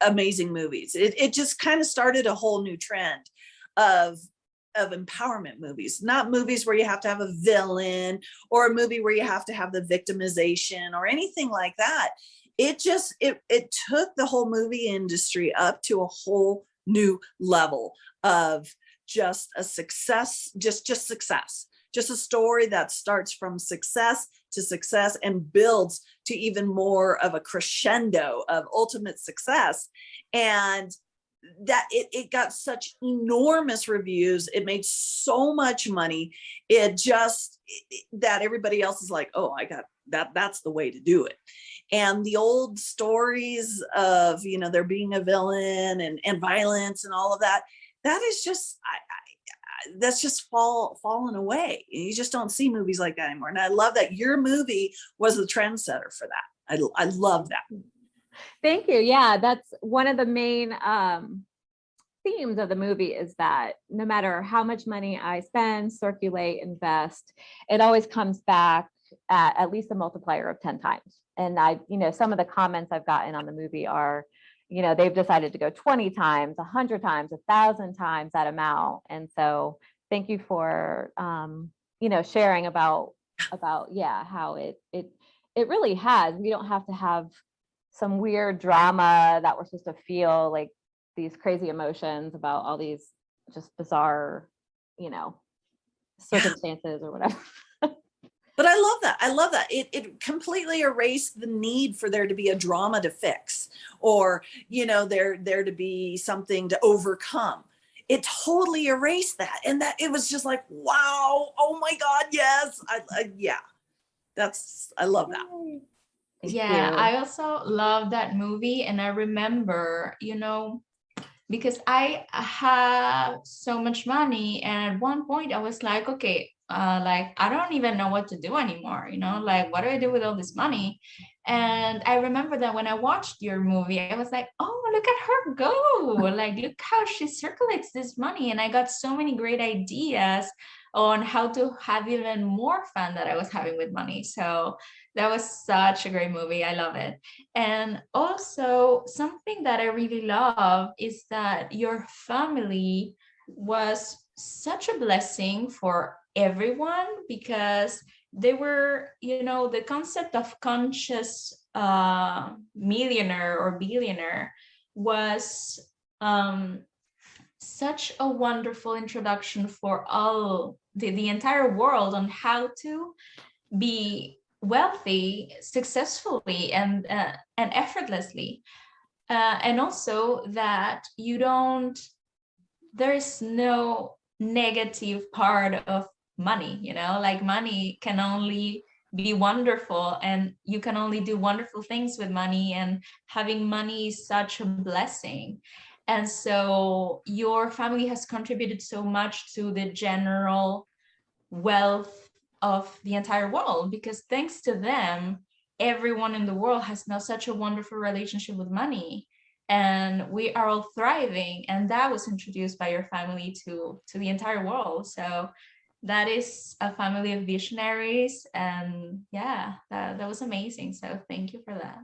amazing movies. It just kind of started a whole new trend of empowerment movies, not movies where you have to have a villain or a movie where you have to have the victimization or anything like that. It took the whole movie industry up to a whole new level of just a success, just success. Just a story that starts from success to success and builds to even more of a crescendo of ultimate success. And that it got such enormous reviews. It made so much money. That everybody else is like, oh, I got that. That's the way to do it. And the old stories of, there being a villain and violence and all of that, that is just, that's just fallen away. You just don't see movies like that anymore. And I love that your movie was the trendsetter for that. I love that. Thank you. Yeah, that's one of the main themes of the movie, is that no matter how much money I spend, circulate, invest, it always comes back at least a multiplier of 10 times. And some of the comments I've gotten on the movie are, they've decided to go 20 times, 100 times, 1,000 times that amount. And so thank you for, sharing about how it really has. We don't have to have some weird drama that we're supposed to feel like these crazy emotions about all these just bizarre, circumstances or whatever. But I love that. I love that. It completely erased the need for there to be a drama to fix, or, there to be something to overcome. It totally erased that. And that it was just like, wow, oh my God, yes. I love that. Thank you. I also love that movie. And I remember, because I have so much money. And at one point I was like, okay, I don't even know what to do anymore. Like, what do I do with all this money? And I remember that when I watched your movie, I was like, oh, look at her go. Like, look how she circulates this money. And I got so many great ideas on how to have even more fun that I was having with money. So that was such a great movie. I love it. And also, something that I really love is that your family was such a blessing for everyone, because they were, the concept of conscious millionaire or billionaire was such a wonderful introduction for all the entire world on how to be wealthy successfully and effortlessly, and also that there is no negative part of money, like money can only be wonderful, and you can only do wonderful things with money, and having money is such a blessing. And so your family has contributed so much to the general wealth of the entire world, because thanks to them, everyone in the world has now such a wonderful relationship with money, and we are all thriving. And that was introduced by your family to the entire world. So that is a family of visionaries, and yeah, that was amazing. So thank you for that.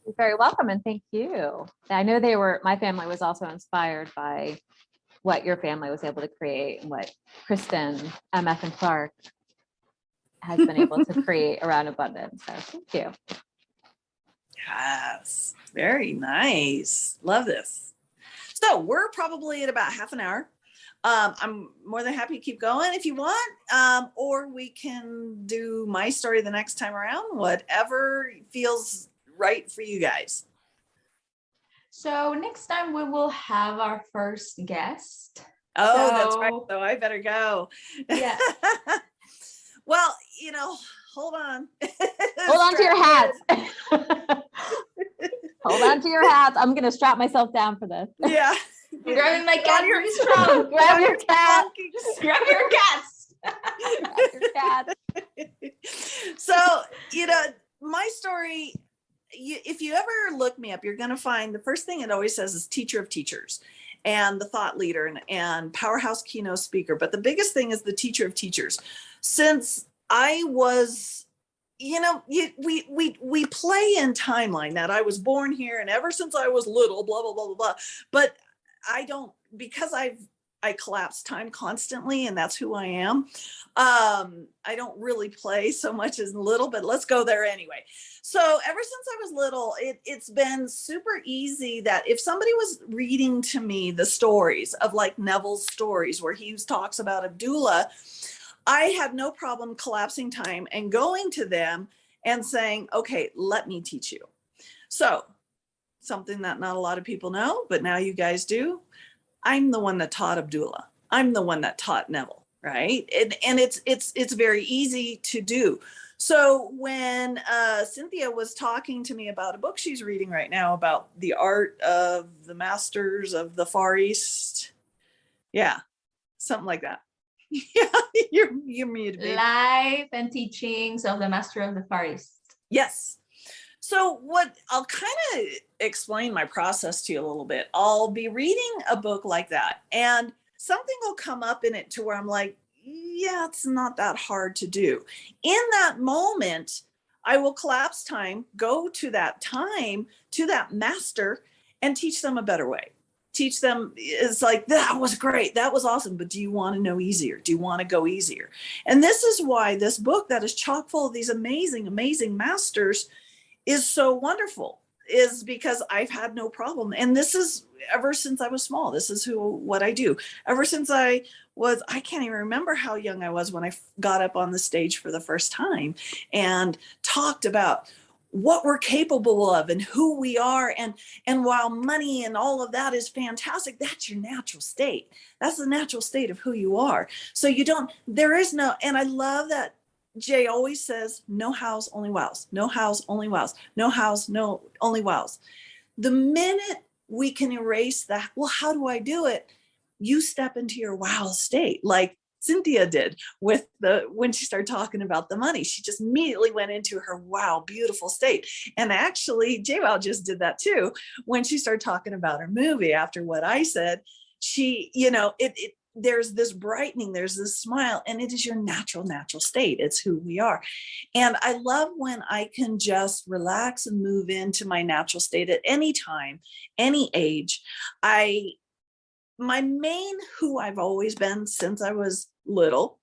You're very welcome, and thank you. I know my family was also inspired by what your family was able to create and what Kristen, MF, and Clark has been able to create around abundance. So thank you. Yes, very nice. Love this. So we're probably at about half an hour. I'm more than happy to keep going if you want, or we can do my story the next time around, whatever feels right for you guys. So next time we will have our first guest. Oh, that's right. So I better go. Yeah. Well, hold on. Hold on to your hats. Hold on to your hats. I'm going to strap myself down for this. Yeah. Grabbing my cat really strong. Grab your cat. Grab your cats. Grab your cat. So, my story, if you ever look me up, you're going to find the first thing it always says is teacher of teachers and the thought leader and powerhouse keynote speaker. But the biggest thing is the teacher of teachers. Since I was, we play in timeline that I was born here and ever since I was little, blah, blah, blah, blah, blah. But I don't, because I collapse time constantly, and that's who I am. I don't really play so much as little, but let's go there anyway. So ever since I was little, it's been super easy that if somebody was reading to me the stories of like Neville's stories where he talks about Abdullah, I had no problem collapsing time and going to them and saying, okay, let me teach you. So something that not a lot of people know, but now you guys do. I'm the one that taught Abdullah. I'm the one that taught Neville, right? And it's very easy to do. So when Cynthia was talking to me about a book she's reading right now about the art of the masters of the Far East, yeah, something like that. Yeah, you're muted. Life and teachings of the master of the Far East. Yes. So what I'll kind of explain my process to you a little bit. I'll be reading a book like that and something will come up in it to where I'm like, yeah, it's not that hard to do. In that moment, I will collapse time, go to that time, to that master, and teach them a better way. Teach them, it's like, that was great. That was awesome. But do you want to know easier? Do you want to go easier? And this is why this book that is chock full of these amazing, amazing masters is so wonderful, is because I've had no problem. And this is ever since I was small. This is what I do. Ever since I can't even remember how young I was when I got up on the stage for the first time and talked about what we're capable of and who we are. And while money and all of that is fantastic, that's your natural state. That's the natural state of who you are. So there is no, and I love that Jaye always says, no hows, only wows. No hows, only wows. No hows, no, only wows. The minute we can erase that, well, how do I do it? You step into your wow state. Like Cynthia did when she started talking about the money. She just immediately went into her wow, beautiful state. And actually, Jaye just did that too. When she started talking about her movie after what I said, she, there's this brightening, there's this smile, and it is your natural state. It's who we are. And I love when I can just relax and move into my natural state at any time, any age. My main who I've always been since I was little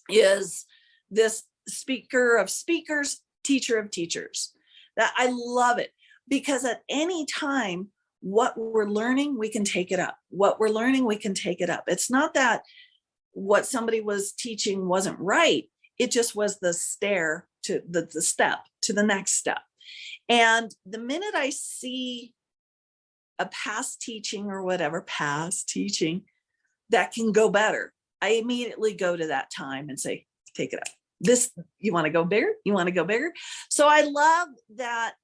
is this speaker of speakers, teacher of teachers. That I love it, because at any time, what we're learning, we can take it up. What we're learning, we can take it up. It's not that what somebody was teaching wasn't right. It just was the stair to the step to the next step. And the minute I see a past teaching or whatever, past teaching that can go better, I immediately go to that time and say, take it up. This, you want to go bigger? You want to go bigger? So I love that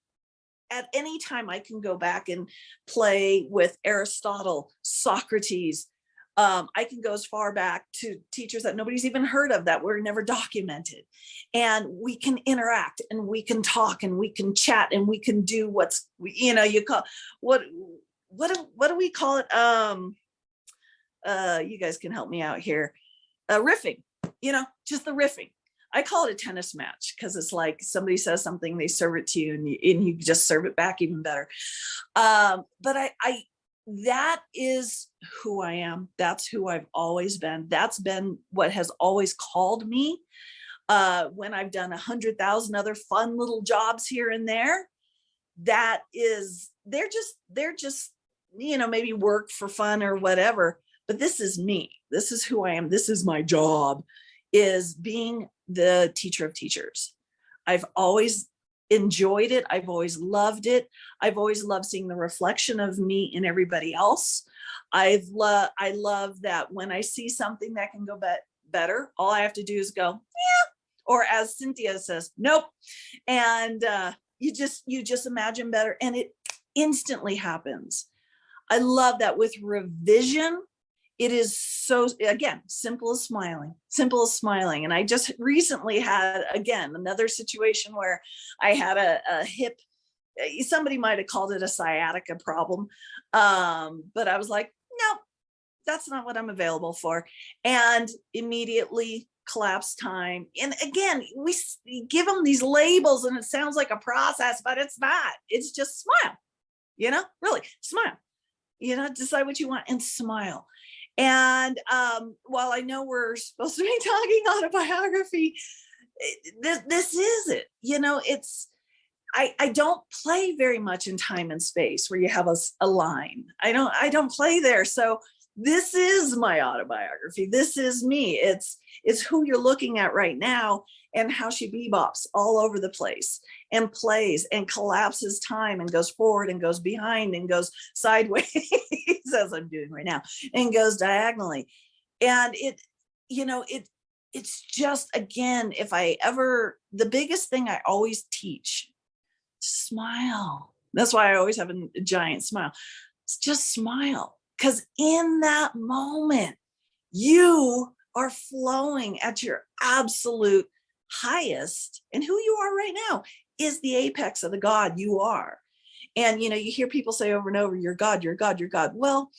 at any time I can go back and play with Aristotle, Socrates. I can go as far back to teachers that nobody's even heard of, that were never documented. And we can interact and we can talk and we can chat and we can do what's, you call, what do we call it? You guys can help me out here. Riffing, just the riffing. I call it a tennis match, because it's like somebody says something, they serve it to you, and you just serve it back even better. But that is who I am. That's who I've always been. That's been what has always called me. When I've done 100,000 other fun little jobs here and there, they're just maybe work for fun or whatever. But this is me. This is who I am. This is my job, is being the teacher of teachers. I've always enjoyed it. I've always loved it. I've always loved seeing the reflection of me in everybody else. I love that when I see something that can go better, all I have to do is go, yeah. Or as Cynthia says, nope. And you just imagine better, and it instantly happens. I love that with revision. It is so, again, simple as smiling. And I just recently had, again, another situation where I had a hip, somebody might have called it a sciatica problem. But I was like, no, that's not what I'm available for. And immediately collapse time. And again, we give them these labels and it sounds like a process, but it's not. It's just smile, really smile, decide what you want and smile. And while I know we're supposed to be talking autobiography, this is it. It's, I don't play very much in time and space where you have a line. I don't play there. So this is my autobiography. This is me. It's who you're looking at right now, and how she bebops all over the place and plays and collapses time and goes forward and goes behind and goes sideways, as I'm doing right now, and goes diagonally. And it's just, again, the biggest thing I always teach, smile. That's why I always have a giant smile. It's just smile. Because in that moment, you are flowing at your absolute highest, and who you are right now is the apex of the God you are. And you hear people say over and over, you're God, you're God, you're God. Well,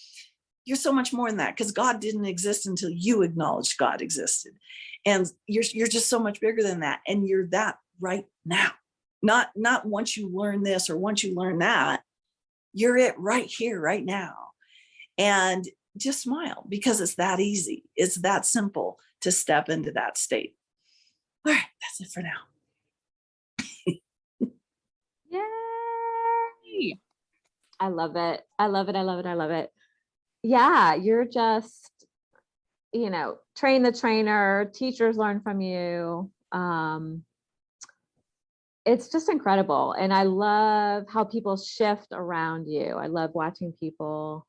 you're so much more than that, because God didn't exist until you acknowledged God existed. And you're just so much bigger than that. And you're that right now. Not once you learn this or once you learn that. You're it right here, right now. And just smile, because it's that easy. It's that simple to step into that state. All right, that's it for now. Yay! I love it. I love it. I love it. I love it. Yeah, you're just, train the trainer, teachers learn from you. It's just incredible. And I love how people shift around you. I love watching people.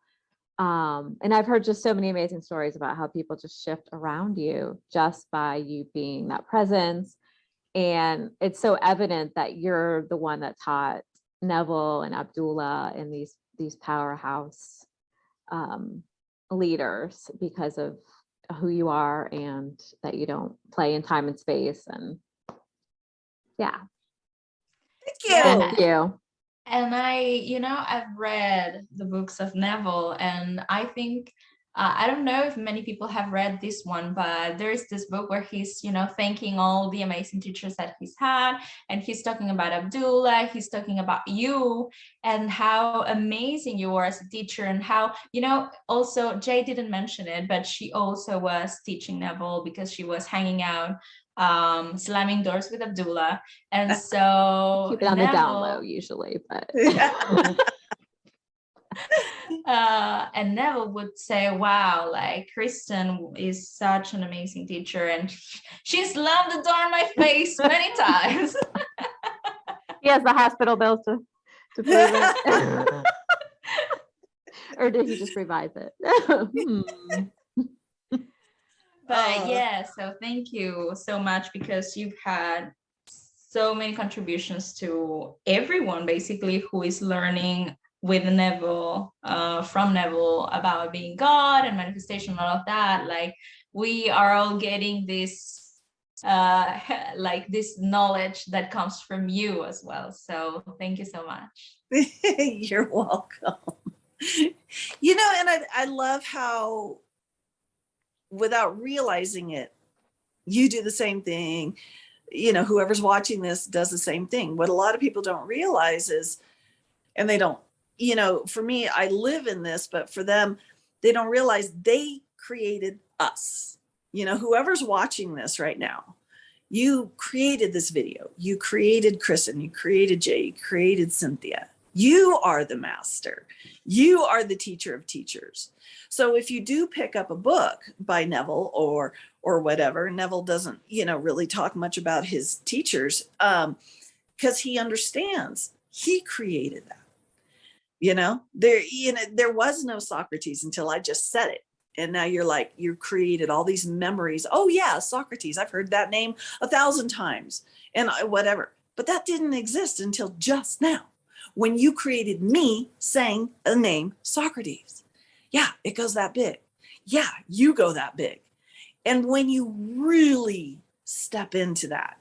And I've heard just so many amazing stories about how people just shift around you just by you being that presence. And it's so evident that you're the one that taught Neville and Abdullah and these powerhouse leaders, because of who you are and that you don't play in time and space. And yeah. Thank you. Thank you. And I've read the books of Neville, and I think, I don't know if many people have read this one, but there is this book where he's, thanking all the amazing teachers that he's had. And he's talking about Abdullah, he's talking about you and how amazing you were as a teacher, and how, also Jaye didn't mention it, but she also was teaching Neville because she was hanging out, slamming doors with Abdullah. And so keep it on the down low usually, but and Neville would say, wow, like Kristen is such an amazing teacher, and she slammed the door in my face many times. He has the hospital bills to prove it. Or did he just revise it? But yeah, so thank you so much, because you've had so many contributions to everyone basically who is learning with Neville, from Neville, about being God and manifestation and all of that. Like, we are all getting this like this knowledge that comes from you as well. So thank you so much. You're welcome. And I love how, without realizing it, you do the same thing. Whoever's watching this does the same thing. What a lot of people don't realize is, and they don't, for me, I live in this, but for them, they don't realize they created us. Whoever's watching this right now, you created this video, you created Kristen, you created Jaye, you created Cintia. You are the master. You are the teacher of teachers. So if you do pick up a book by Neville or whatever, Neville doesn't, really talk much about his teachers, because he understands he created that. There was no Socrates until I just said it. And now you created all these memories. Oh yeah, Socrates. I've heard that name 1,000 times and whatever, but that didn't exist until just now, when you created me saying the name Socrates. Yeah, it goes that big. Yeah, you go that big. And when you really step into that,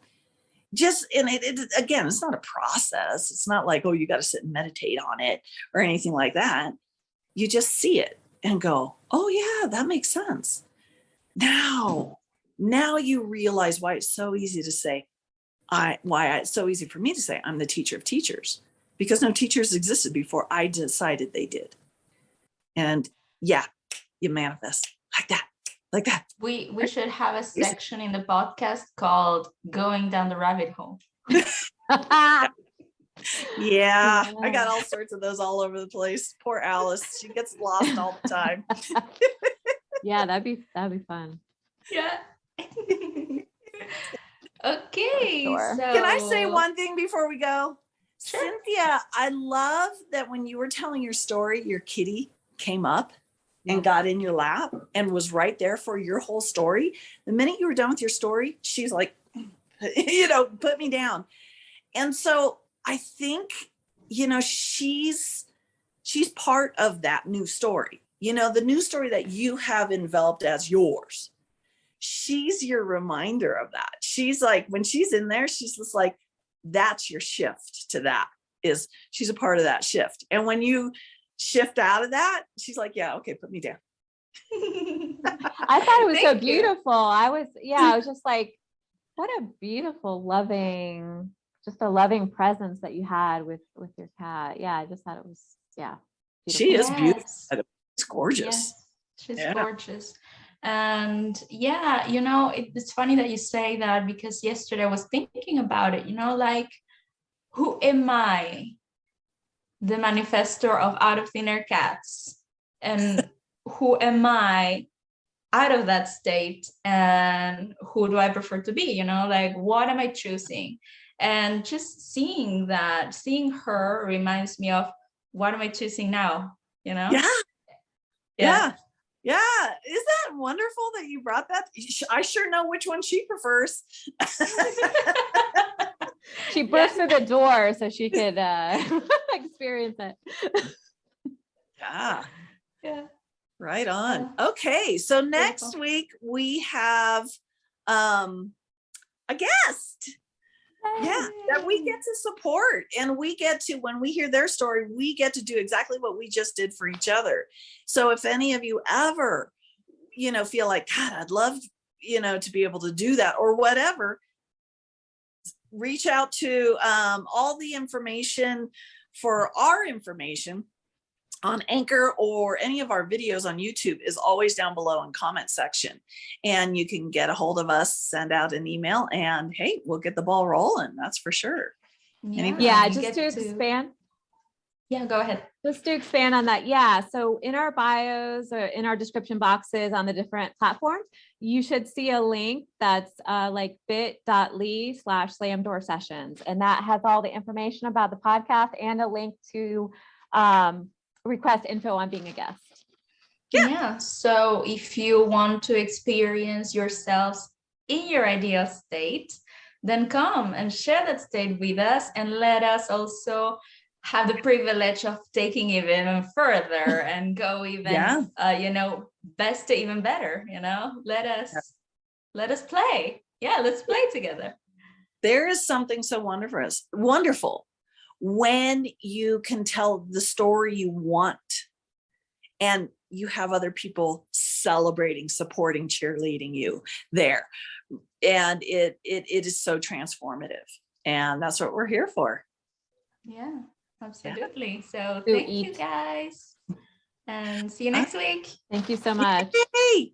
again, it's not a process. It's not like, oh, you got to sit and meditate on it or anything like that. You just see it and go, oh yeah, that makes sense. Now you realize why it's so easy to say, it's so easy for me to say I'm the teacher of teachers, because no teachers existed before I decided they did. And yeah, you manifest like that. We should have a section in the podcast called Going Down the Rabbit Hole. Yeah, I got all sorts of those all over the place. Poor Alice, she gets lost all the time. Yeah, that'd be fun. Yeah. Okay. Sure. So Can I say one thing before we go? Sure. Cynthia, I love that when you were telling your story, your kitty came up and got in your lap and was right there for your whole story. The minute you were done with your story, she's like, put me down. And so I think, she's part of that new story, the new story that you have enveloped as yours. She's your reminder of that. She's like, when she's in there, she's just like, that's your shift to that, is she's a part of that shift. And when you shift out of that, she's like, yeah, okay, put me down. I thought it was so beautiful. I was just like, what a beautiful, loving, just a loving presence that you had with your cat. Yeah, I just thought it was, beautiful. She is beautiful. It's gorgeous. Yes, she's gorgeous. And yeah, it's funny that you say that, because yesterday I was thinking about it, like, who am I? The manifestor of Out of Thin Air Cats. And who am I out of that state? And who do I prefer to be? Like, what am I choosing? And just seeing her reminds me of, what am I choosing now? Yeah. Is that wonderful that you brought that? I sure know which one she prefers. She burst through the door so she could experience it. Yeah. Right on. Okay. So next week we have a guest. Yeah, that we get to support, and we get to, when we hear their story, we get to do exactly what we just did for each other. So if any of you ever, feel like, God, I'd love, to be able to do that or whatever, reach out to all the information for our information on Anchor or any of our videos on YouTube is always down below in comment section. And you can get a hold of us, send out an email, and hey, we'll get the ball rolling. That's for sure. Yeah, just to expand. Yeah, go ahead. Just to expand on that. Yeah. So in our bios or in our description boxes on the different platforms, you should see a link that's like bit.ly/slamdoor sessions. And that has all the information about the podcast and a link to request info on being a guest. Yeah. So if you want to experience yourselves in your ideal state, then come and share that state with us, and let us also have the privilege of taking it even further and go even, best to even better, let us play. Yeah. Let's play together. There is something so wonderful when you can tell the story you want and you have other people celebrating, supporting, cheerleading you there. And it is so transformative. And that's what we're here for. Yeah, absolutely. So thank you guys. And see you next week. Thank you so much. Yay!